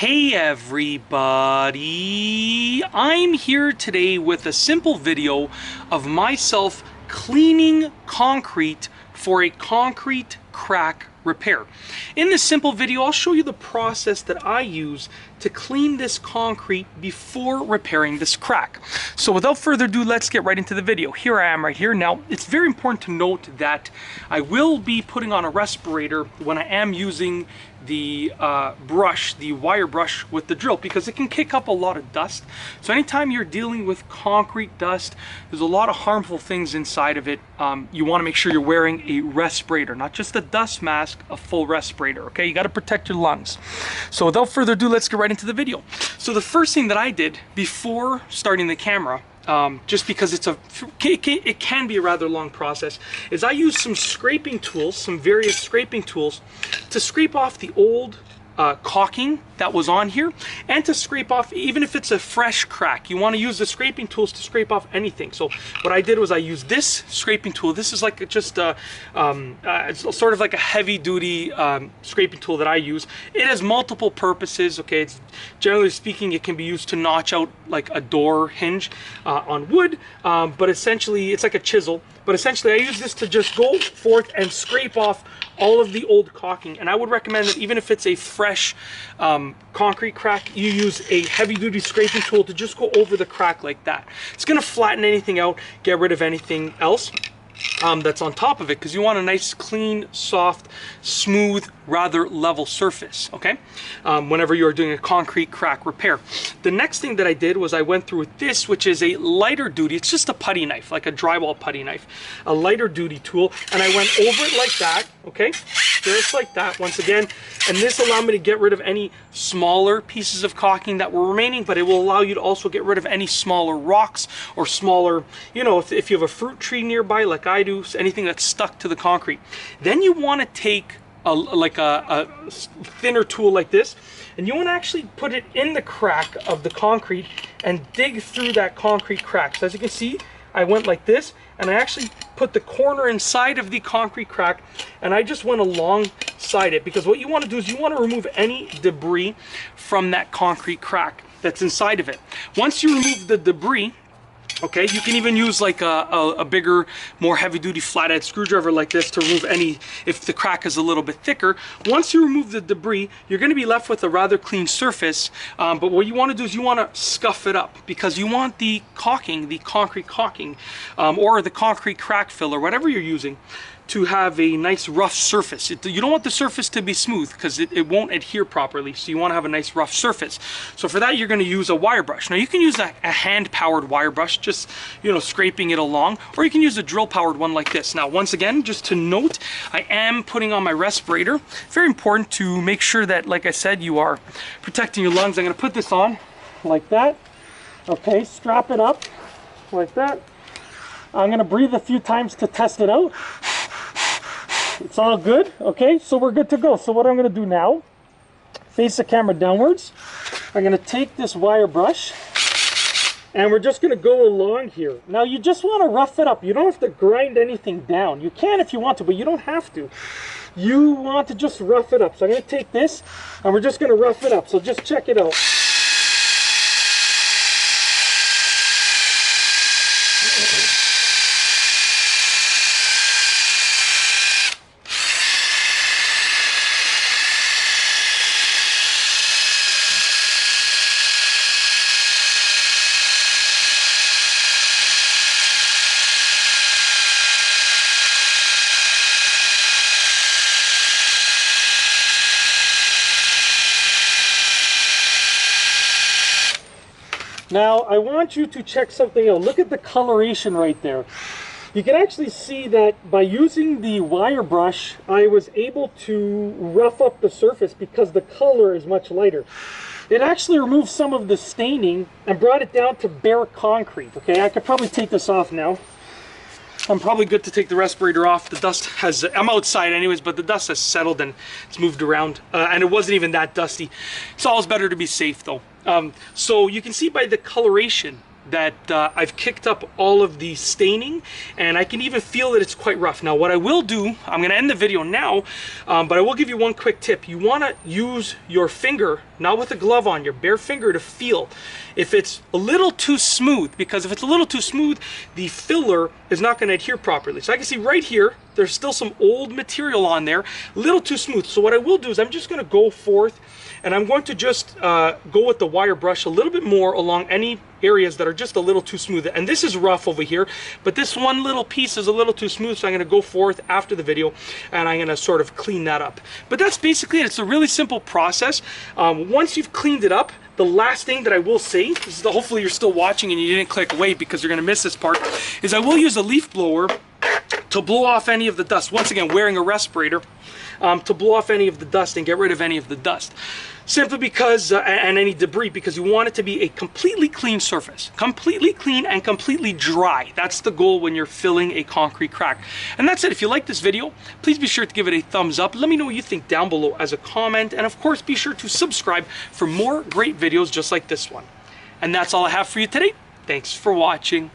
Hey everybody, I'm here today with a simple video of myself cleaning concrete for a concrete crack repair. In this simple video, I'll show you the process that I use to clean this concrete before repairing this crack. So without further ado, let's get right into the video. Here I am right here. Now, it's very important to note that I will be putting on a respirator when I am using the brush, the wire brush with the drill, because it can kick up a lot of dust. So anytime you're dealing with concrete dust, there's a lot of harmful things inside of it. You want to make sure you're wearing a respirator, not just a dust mask, a full respirator, okay? You got to protect your lungs. So without further ado, let's get right into the video. So the first thing that I did before starting the camera, just because it can be a rather long process, is I use some scraping tools, some various scraping tools, to scrape off the old caulking that was on here, and to scrape off, even if it's a fresh crack, you want to use the scraping tools to scrape off anything. So what I did was I used this scraping tool. This is like just it's sort of like a heavy duty scraping tool that I use. It has multiple purposes, okay? It's generally speaking, it can be used to notch out like a door hinge on wood, but essentially it's like a chisel. But essentially I use this to just go forth and scrape off all of the old caulking. And I would recommend that even if it's a fresh concrete crack, you use a heavy duty scraping tool to just go over the crack like that. It's gonna flatten anything out, get rid of anything else that's on top of it, because you want a nice, clean, soft, smooth, rather level surface, okay? Whenever you're doing a concrete crack repair. The next thing that I did was I went through with this, which is a lighter duty, it's just a putty knife, like a drywall putty knife, a lighter duty tool, and I went over it like that, okay? Just like that, once again, and this allowed me to get rid of any smaller pieces of caulking that were remaining, but it will allow you to also get rid of any smaller rocks or smaller, you know, if you have a fruit tree nearby like I do, anything that's stuck to the concrete. Then you want to take a thinner tool like this, and you want to actually put it in the crack of the concrete and dig through that concrete crack. So as you can see, I went like this, and I actually put the corner inside of the concrete crack, and I just went alongside it, because what you want to do is you want to remove any debris from that concrete crack that's inside of it. Once you remove the debris, okay, you can even use like a bigger, more heavy-duty flathead screwdriver like this to remove any, if the crack is a little bit thicker. Once you remove the debris, you're going to be left with a rather clean surface, but what you want to do is you want to scuff it up, because you want the caulking, the concrete caulking, or the concrete crack filler, whatever you're using, to have a nice rough surface. You don't want the surface to be smooth, because it won't adhere properly, so you want to have a nice rough surface. So for that, you're going to use a wire brush. Now you can use a hand-powered wire brush, just, you know, scraping it along, or you can use a drill-powered one like this. Now once again, just to note, I am putting on my respirator. Very important to make sure that, like I said, you are protecting your lungs. I'm going to put this on like that. Okay, strap it up like that. I'm going to breathe a few times to test it out. It's all good, okay? So we're good to go. So what I'm going to do now, face the camera downwards. I'm going to take this wire brush, and we're just going to go along here. Now you just want to rough it up. You don't have to grind anything down. You can if you want to, but you don't have to. You want to just rough it up. So I'm going to take this, and we're just going to rough it up. So just check it out. Now, I want you to check something out. Look at the coloration right there. You can actually see that by using the wire brush, I was able to rough up the surface because the color is much lighter. It actually removed some of the staining and brought it down to bare concrete. Okay, I could probably take this off now. I'm probably good to take the respirator off. The dust has, I'm outside anyways, but the dust has settled and it's moved around, and it wasn't even that dusty. It's always better to be safe though. So you can see by the coloration that I've kicked up all of the staining, and I can even feel that it's quite rough. Now what I will do, I'm gonna end the video now, but I will give you one quick tip. You wanna use your finger, not with a glove on, your bare finger, to feel if it's a little too smooth, because if it's a little too smooth, the filler is not gonna adhere properly. So I can see right here, there's still some old material on there, a little too smooth. So what I will do is I'm just gonna go forth and I'm going to just go with the wire brush a little bit more along any areas that are just a little too smooth. And this is rough over here, but this one little piece is a little too smooth, so I'm gonna go forth after the video and I'm gonna sort of clean that up. But that's basically it. It's a really simple process. Once you've cleaned it up, the last thing that I will say, is that hopefully you're still watching and you didn't click wait because you're gonna miss this part, is I will use a leaf blower to blow off any of the dust. Once again, wearing a respirator, to blow off any of the dust and get rid of any of the dust. Simply because, and any debris, because you want it to be a completely clean surface. Completely clean and completely dry. That's the goal when you're filling a concrete crack. And that's it. If you like this video, please be sure to give it a thumbs up. Let me know what you think down below as a comment. And of course, be sure to subscribe for more great videos just like this one. And that's all I have for you today. Thanks for watching.